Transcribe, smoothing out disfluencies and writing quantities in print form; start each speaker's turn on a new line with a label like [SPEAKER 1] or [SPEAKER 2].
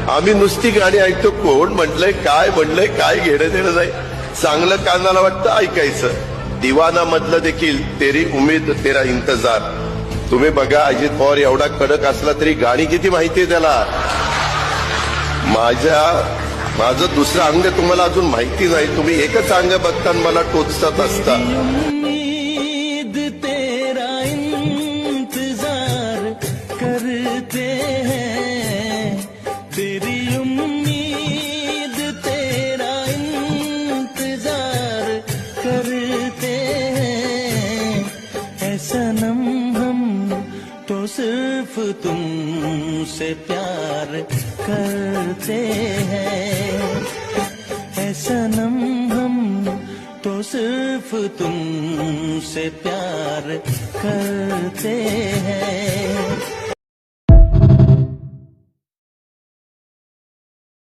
[SPEAKER 1] आम्ही नुसती गाणी ऐकतो. कोण म्हटलंय काय म्हणलंय काय घेणं देणं नाही. चांगलं कानाला वाटतं ऐकायचं. दिवाना मधलं देखील तेरी उमेद तेरा इंतजार. तुम्ही बघा अजित पवार एवढा कडक असला तरी गाणी किती माहितीये त्याला. माझं दुसरं अंग तुम्हाला अजून माहिती नाही. तुम्ही एकच अंग बघता मला टोचत असता.
[SPEAKER 2] करते हैं तेरी उम्मीद तेरा इंतजार करते हैं ऐ सनम हम तो सिर्फ तुमसे प्यार करते हैं ऐ सनम हम तो सिर्फ तुमसे प्यार करते हैं